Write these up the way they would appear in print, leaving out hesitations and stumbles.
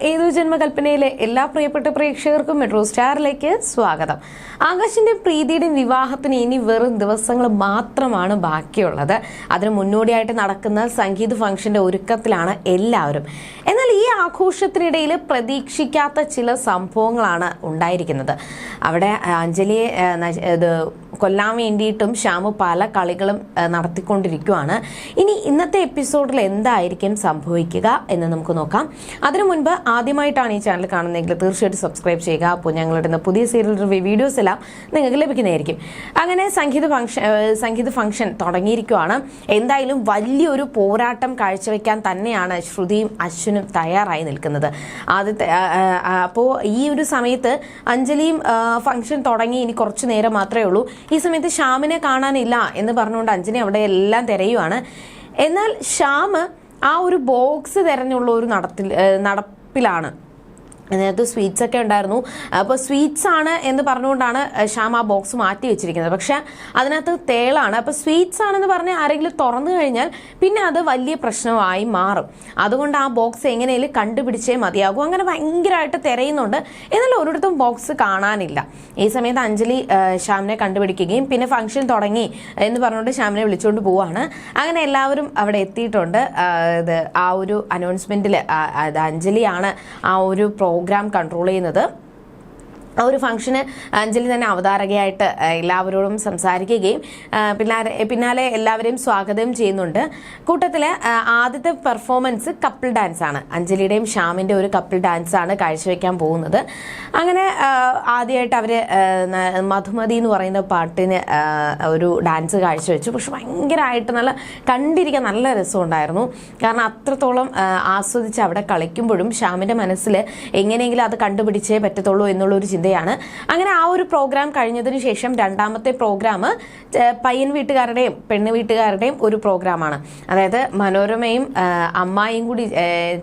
ഏതു ജന്മകൽപ്പനയിലെ എല്ലാ പ്രിയപ്പെട്ട പ്രേക്ഷകർക്കും മെട്രോ സ്റ്റാറിലേക്ക് സ്വാഗതം. ആകാശിന്റെയും പ്രീതിയുടെയും വിവാഹത്തിന് ഇനി വെറും ദിവസങ്ങൾ മാത്രമാണ് ബാക്കിയുള്ളത്. അതിന് മുന്നോടിയായിട്ട് നടക്കുന്ന സംഗീത ഫംഗ്ഷന്റെ ഒരുക്കത്തിലാണ് എല്ലാവരും. എന്നാൽ ഈ ആഘോഷത്തിനിടയിൽ പ്രതീക്ഷിക്കാത്ത ചില സംഭവങ്ങളാണ് ഉണ്ടായിരിക്കുന്നത്. അവിടെ അഞ്ജലിയെ കൊല്ലാൻ വേണ്ടിയിട്ടും ശ്യാമു പല കളികളും നടത്തിക്കൊണ്ടിരിക്കുകയാണ്. ഇനി ഇന്നത്തെ എപ്പിസോഡിൽ എന്തായിരിക്കും സംഭവിക്കുക എന്ന് നമുക്ക് നോക്കാം. അതിനു മുൻപ് ആദ്യമായിട്ടാണ് ഈ ചാനൽ കാണുന്നതെങ്കിൽ തീർച്ചയായിട്ടും സബ്സ്ക്രൈബ് ചെയ്യുക. അപ്പോൾ ഞങ്ങളുടെ പുതിയ സീരിയൽ റിവ്യൂ വീഡിയോസ് എല്ലാം നിങ്ങൾക്ക് ലഭിക്കുന്നതായിരിക്കും. അങ്ങനെ സംഗീത ഫംഗ്ഷൻ തുടങ്ങിയിരിക്കുകയാണ്. എന്തായാലും വലിയൊരു പോരാട്ടം കാഴ്ചവെക്കാൻ തന്നെയാണ് ശ്രുതിയും അശ്വിനും തയ്യാറായി നിൽക്കുന്നത്. അപ്പോൾ ഈ ഒരു സമയത്ത് അഞ്ജലിയും ഫംഗ്ഷൻ തുടങ്ങി ഇനി കുറച്ചു നേരം മാത്രമേ ഉള്ളൂ. ഈ സമയത്ത് ശ്യാമിനെ കാണാനില്ല എന്ന് പറഞ്ഞുകൊണ്ട് അഞ്ജലി അവിടെ എല്ലാം തിരയുവാണ്. എന്നാൽ ശ്യാം ആ ഒരു ബോക്സ് തിരഞ്ഞുള്ള ഒരു നടപ്പിലാണ്. അതിനകത്ത് സ്വീറ്റ്സ് ഒക്കെ ഉണ്ടായിരുന്നു. അപ്പോൾ സ്വീറ്റ്സ് ആണ് എന്ന് പറഞ്ഞുകൊണ്ടാണ് ശ്യാം ആ ബോക്സ് മാറ്റി വെച്ചിരിക്കുന്നത്. പക്ഷെ അതിനകത്ത് തേളാണ്. അപ്പോൾ സ്വീറ്റ്സ് ആണെന്ന് പറഞ്ഞ് ആരെങ്കിലും തുറന്നു കഴിഞ്ഞാൽ പിന്നെ അത് വലിയ പ്രശ്നമായി മാറും. അതുകൊണ്ട് ആ ബോക്സ് എങ്ങനെയും കണ്ടുപിടിച്ചേ മതിയാകും. അങ്ങനെ ഭയങ്കരമായിട്ട് തിരയുന്നുണ്ട്. എന്നാൽ ഒരിടത്തും ബോക്സ് കാണാനില്ല. ഈ സമയത്ത് അഞ്ജലി ശ്യാമിനെ കണ്ടുപിടിക്കുകയും പിന്നെ ഫംഗ്ഷൻ തുടങ്ങി എന്ന് പറഞ്ഞുകൊണ്ട് ശ്യാമിനെ വിളിച്ചുകൊണ്ട് പോവാണ്. അങ്ങനെ എല്ലാവരും അവിടെ എത്തിയിട്ടുണ്ട്. ആ ഒരു അനൗൺസ്മെന്റിൽ അഞ്ജലിയാണ് ആ ഒരു പ്രോഗ്രാം കൺട്രോൾ ചെയ്യുന്നത്. ആ ഒരു ഫംഗ്ഷന് അഞ്ജലി തന്നെ അവതാരകയായിട്ട് എല്ലാവരോടും സംസാരിക്കുകയും പിന്നാലെ എല്ലാവരെയും സ്വാഗതം ചെയ്യുന്നുണ്ട്. കൂട്ടത്തിൽ ആദ്യത്തെ പെർഫോമൻസ് കപ്പിൾ ഡാൻസ് ആണ്. അഞ്ജലിയുടെയും ശ്യാമിൻ്റെ ഒരു കപ്പിൾ ഡാൻസ് ആണ് കാഴ്ചവെക്കാൻ പോകുന്നത്. അങ്ങനെ ആദ്യമായിട്ട് അവർ മധുമതി എന്ന് പറയുന്ന പാട്ടിന് ഒരു ഡാൻസ് കാഴ്ചവെച്ചു. പക്ഷെ ഭയങ്കരമായിട്ട് കണ്ടിരിക്കാൻ നല്ല രസമുണ്ടായിരുന്നു. കാരണം അത്രത്തോളം ആസ്വദിച്ച് അവിടെ കളിക്കുമ്പോഴും ശ്യാമിൻ്റെ മനസ്സിൽ എങ്ങനെയെങ്കിലും അത് കണ്ടുപിടിച്ചേ പറ്റത്തുള്ളൂ എന്നുള്ളൊരു ചിന്ത. അങ്ങനെ ആ ഒരു പ്രോഗ്രാം കഴിഞ്ഞതിന് ശേഷം രണ്ടാമത്തെ പ്രോഗ്രാം പയ്യൻ വീട്ടുകാരുടെയും പെണ്ണ് വീട്ടുകാരുടെയും ഒരു പ്രോഗ്രാമാണ്. അതായത് മനോരമയും അമ്മായിയും കൂടി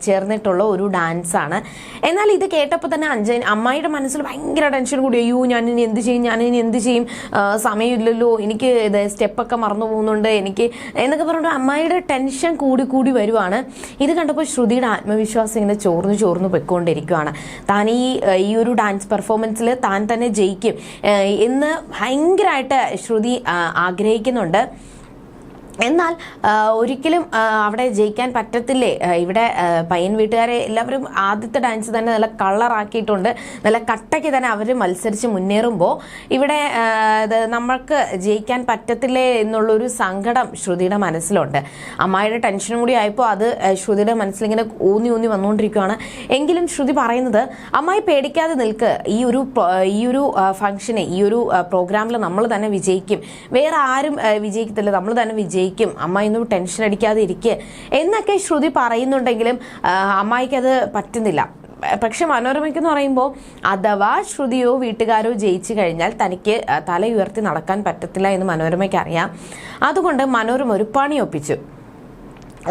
ചേർന്നിട്ടുള്ള ഒരു ഡാൻസ് ആണ്. എന്നാൽ ഇത് കേട്ടപ്പോൾ തന്നെ അമ്മായിയുടെ മനസ്സിൽ ഭയങ്കര ടെൻഷൻ കൂടി. അയ്യോ ഞാനിനി എന്ത് ചെയ്യും, സമയമില്ലല്ലോ, എനിക്ക് സ്റ്റെപ്പൊക്കെ മറന്നു പോകുന്നുണ്ട് എനിക്ക് എന്നൊക്കെ പറഞ്ഞിട്ട് അമ്മായിയുടെ ടെൻഷൻ കൂടി വരുവാണ്. ഇത് കണ്ടപ്പോൾ ശ്രുതിയുടെ ആത്മവിശ്വാസം ഇങ്ങനെ ചോർന്നു പൊയ്ക്കൊണ്ടിരിക്കുകയാണ്. താൻ ഈ ഒരു ഡാൻസ് പെർഫോമൻസ് താൻ തന്നെ ജയിക്കും എന്ന് ഭയങ്കരമായിട്ട് ശ്രുതി ആഗ്രഹിക്കുന്നുണ്ട്. എന്നാൽ ഒരിക്കലും അവിടെ ജയിക്കാൻ പറ്റത്തില്ലേ? ഇവിടെ പയ്യൻ വീട്ടുകാരെ എല്ലാവരും ആദ്യത്തെ ഡാൻസ് തന്നെ നല്ല കളറാക്കിയിട്ടുണ്ട്. നല്ല കട്ടയ്ക്ക് തന്നെ അവർ മത്സരിച്ച് മുന്നേറുമ്പോൾ ഇവിടെ നമ്മൾക്ക് ജയിക്കാൻ പറ്റത്തില്ലേ എന്നുള്ളൊരു സങ്കടം ശ്രുതിയുടെ മനസ്സിലുണ്ട്. അമ്മായിയുടെ ടെൻഷനും കൂടി ആയപ്പോൾ അത് ശ്രുതിയുടെ മനസ്സിലിങ്ങനെ ഊന്നി വന്നുകൊണ്ടിരിക്കുകയാണ്. എങ്കിലും ശ്രുതി പറയുന്നത് അമ്മായി പേടിക്കാതെ നിൽക്ക്, ഈ ഒരു ഫംഗ്ഷന് ഈ ഒരു പ്രോഗ്രാമിൽ നമ്മൾ തന്നെ വിജയിക്കും, വേറെ ആരും വിജയിക്കത്തില്ല, നമ്മൾ തന്നെ വിജയിക്കും, അമ്മ ഒന്നും ടെൻഷൻ അടിക്കാതെ ഇരിക്കുക എന്നൊക്കെ ശ്രുതി പറയുന്നുണ്ടെങ്കിലും അമ്മായിക്ക് അത് പറ്റുന്നില്ല. പക്ഷെ മനോരമയ്ക്കെന്ന് പറയുമ്പോൾ അഥവാ ശ്രുതിയോ വീട്ടുകാരോ ജയിച്ചു കഴിഞ്ഞാൽ തനിക്ക് തല ഉയർത്തി നടക്കാൻ പറ്റത്തില്ല എന്ന് മനോരമയ്ക്ക് അറിയാം. അതുകൊണ്ട് മനോരമ ഒരു പണി ഒപ്പിച്ചു.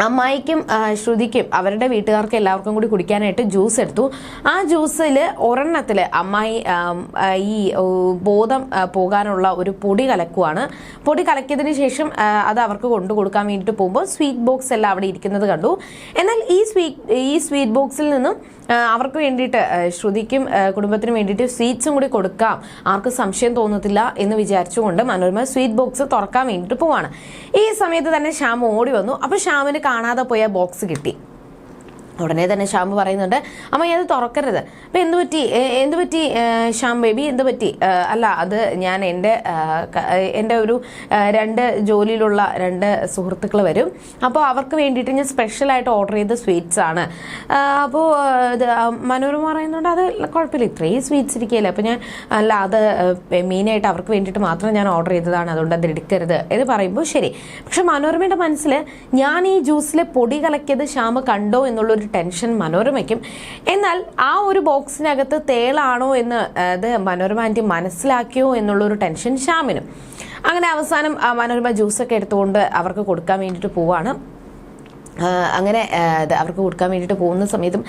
അമ്മായിക്കും ശ്രുതിക്കും അവരുടെ വീട്ടുകാർക്ക് എല്ലാവർക്കും കൂടി കുടിക്കാനായിട്ട് ജ്യൂസ് എടുത്തു. ആ ജ്യൂസിൽ ഒരെണ്ണത്തിൽ അമ്മായി ഈ ബോധം പോകാനുള്ള ഒരു പൊടി കലക്കുവാണ്. പൊടി കലക്കിയതിന് ശേഷം അത് അവർക്ക് കൊണ്ടു കൊടുക്കാൻ വേണ്ടിയിട്ട് പോകുമ്പോൾ സ്വീറ്റ് ബോക്സ് എല്ലാം അവിടെ ഇരിക്കുന്നത് കണ്ടു. എന്നാൽ ഈ സ്വീറ്റ് ബോക്സിൽ നിന്നും അവർക്ക് വേണ്ടിയിട്ട് ശ്രുതിക്കും കുടുംബത്തിനും വേണ്ടിയിട്ട് സ്വീറ്റ്സും കൂടി കൊടുക്കാം, ആർക്കും സംശയം തോന്നത്തില്ല എന്ന് വിചാരിച്ചുകൊണ്ട് മനോരമ സ്വീറ്റ് ബോക്സ് തുറക്കാൻ വേണ്ടിയിട്ട് പോവാണ്. ഈ സമയത്ത് തന്നെ ശ്യാം ഓടി വന്നു. അപ്പോൾ ശ്യാമിന് കാണാതെ പോയ ബോക്സ് കിട്ടി. ഉടനെ തന്നെ ശ്യാം പറയുന്നുണ്ട് അമ്മ അത് തുറക്കരുത്. അപ്പം എന്ത് പറ്റി ശ്യാം ബേബി, എന്ത് പറ്റി? അല്ല അത് ഞാൻ എൻ്റെ ഒരു 2 ജോലിയിലുള്ള 2 സുഹൃത്തുക്കൾ വരും, അപ്പോൾ അവർക്ക് വേണ്ടിയിട്ട് ഞാൻ സ്പെഷ്യലായിട്ട് ഓർഡർ ചെയ്ത സ്വീറ്റ്സ് ആണ്. അപ്പോൾ മനോരമ പറയുന്നുണ്ട് അത് കുഴപ്പമില്ല, ഇത്രയും സ്വീറ്റ്സ് ഇരിക്കുകയല്ലേ, അപ്പോൾ ഞാൻ അല്ല അത് മെയിനായിട്ട് അവർക്ക് വേണ്ടിയിട്ട് മാത്രം ഞാൻ ഓർഡർ ചെയ്തതാണ്, അതുകൊണ്ട് അത് എടുക്കരുത് എന്ന് പറയുമ്പോൾ ശരി. പക്ഷെ മനോരമയുടെ മനസ്സിൽ ഞാൻ ഈ ജ്യൂസിൽ പൊടി കലക്കിയത് ശ്യാം കണ്ടോ എന്നുള്ളൊരു ടെൻഷൻ മനോരമയ്ക്കും. എന്നാൽ ആ ഒരു ബോക്സിനകത്ത് തേളാണോ എന്ന് അത് മനോരമ ആൻറ്റി മനസ്സിലാക്കിയോ എന്നുള്ളൊരു ടെൻഷൻ ശ്യാമിനും. അങ്ങനെ അവസാനം മനോരമ ജ്യൂസൊക്കെ എടുത്തുകൊണ്ട് അവർക്ക് കൊടുക്കാൻ വേണ്ടിയിട്ട് പോവാണ്. അങ്ങനെ അവർക്ക് കൊടുക്കാൻ വേണ്ടിയിട്ട് പോകുന്ന സമയത്തും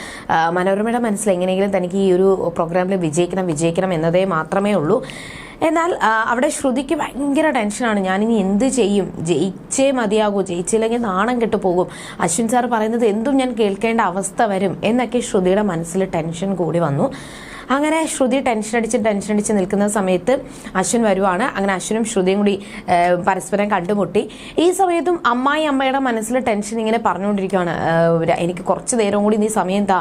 മനോരമയുടെ മനസ്സിൽ എങ്ങനെയെങ്കിലും തനിക്ക് ഈ ഒരു പ്രോഗ്രാമിൽ വിജയിക്കണം എന്നതേ മാത്രമേ ഉള്ളൂ. എന്നാൽ അവിടെ ശ്രുതിക്ക് ഭയങ്കര ടെൻഷനാണ്. ഞാനിനി എന്ത് ചെയ്യും, ജയിച്ചേ മതിയാകൂ, ജയിച്ചില്ലെങ്കിൽ നാണം കെട്ടു പോകും, അശ്വിൻ സാർ പറയുന്നത് എന്തും ഞാൻ കേൾക്കേണ്ട അവസ്ഥ വരും എന്നൊക്കെ ശ്രുതിയുടെ മനസ്സിൽ ടെൻഷൻ കൂടി വന്നു. അങ്ങനെ ശ്രുതി ടെൻഷൻ അടിച്ച് നിൽക്കുന്ന സമയത്ത് അശ്വിൻ വരുവാണ്. അങ്ങനെ അശ്വിനും ശ്രുതിയും കൂടി പരസ്പരം കണ്ടുമുട്ടി. ഈ സമയത്തും അമ്മയുടെ മനസ്സിൽ ടെൻഷൻ ഇങ്ങനെ പറഞ്ഞുകൊണ്ടിരിക്കുകയാണ്, എനിക്ക് കുറച്ച് നേരം കൂടി നീ സമയം താ,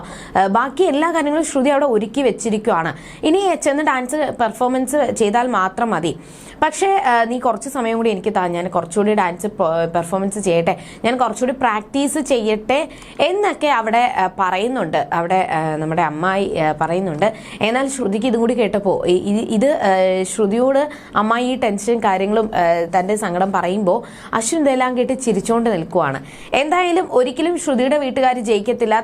ബാക്കി എല്ലാ കാര്യങ്ങളും ശ്രുതി അവിടെ ഒരുക്കി വെച്ചിരിക്കുകയാണ്, ഇനി ചെന്ന് ഡാൻസ് പെർഫോമൻസ് ചെയ്താൽ മാത്രം മതി, പക്ഷേ നീ കുറച്ച് സമയം കൂടി എനിക്ക് താ, ഞാൻ കുറച്ചുകൂടി ഡാൻസ് പെർഫോമൻസ് ചെയ്യട്ടെ, ഞാൻ കുറച്ചുകൂടി പ്രാക്ടീസ് ചെയ്യട്ടെ എന്നൊക്കെ അവിടെ പറയുന്നുണ്ട്. അവിടെ നമ്മുടെ അമ്മായി പറയുന്നുണ്ട്. എന്നാൽ ശ്രുതിക്ക് ഇതും കൂടി കേട്ടപ്പോൾ ഇത് ശ്രുതിയോട് അമ്മായി ഈ ടെൻഷനും കാര്യങ്ങളും തൻ്റെ സങ്കടം പറയുമ്പോൾ അശ്വിൻ ഇതെല്ലാം കേട്ട് ചിരിച്ചുകൊണ്ട് നിൽക്കുവാണ്. എന്തായാലും ഒരിക്കലും ശ്രുതിയുടെ വീട്ടുകാർ ജയിക്കത്തില്ല,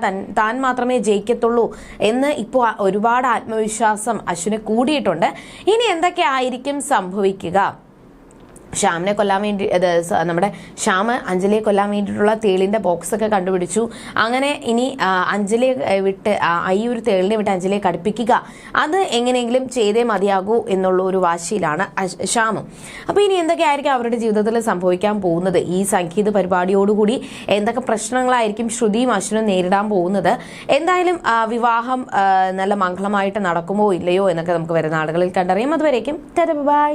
താൻ മാത്രമേ ജയിക്കത്തുള്ളൂ എന്ന് ഇപ്പോൾ ഒരുപാട് ആത്മവിശ്വാസം അശ്വിന് കൂടിയിട്ടുണ്ട്. ഇനി എന്തൊക്കെ ആയിരിക്കും സംഭവിക്കുക? ശ്യാമിനെ കൊല്ലാൻ വേണ്ടി നമ്മുടെ ശ്യാം അഞ്ജലിയെ കൊല്ലാൻ വേണ്ടിയിട്ടുള്ള തേളിന്റെ ബോക്സ് ഒക്കെ കണ്ടുപിടിച്ചു. അങ്ങനെ ഇനി അഞ്ജലിയെ വിട്ട് ഈ ഒരു തേളിനെ വിട്ട് അഞ്ജലിയെ കടുപ്പിക്കുക, അത് എങ്ങനെയെങ്കിലും ചെയ്തേ മതിയാകൂ എന്നുള്ള ഒരു വാശിയിലാണ് ശ്യാമും. അപ്പോൾ ഇനി എന്തൊക്കെയായിരിക്കും അവരുടെ ജീവിതത്തിൽ സംഭവിക്കാൻ പോകുന്നത്? ഈ സംഗീത പരിപാടിയോടുകൂടി എന്തൊക്കെ പ്രശ്നങ്ങളായിരിക്കും ശ്രുതിയും അശ്വിനും നേരിടാൻ പോകുന്നത്? എന്തായാലും വിവാഹം നല്ല മംഗളമായിട്ട് നടക്കുമോ ഇല്ലയോ എന്നൊക്കെ നമുക്ക് വരുന്ന ആളുകളിൽ കണ്ടറിയാം. അതുവരേക്കും ബൈ.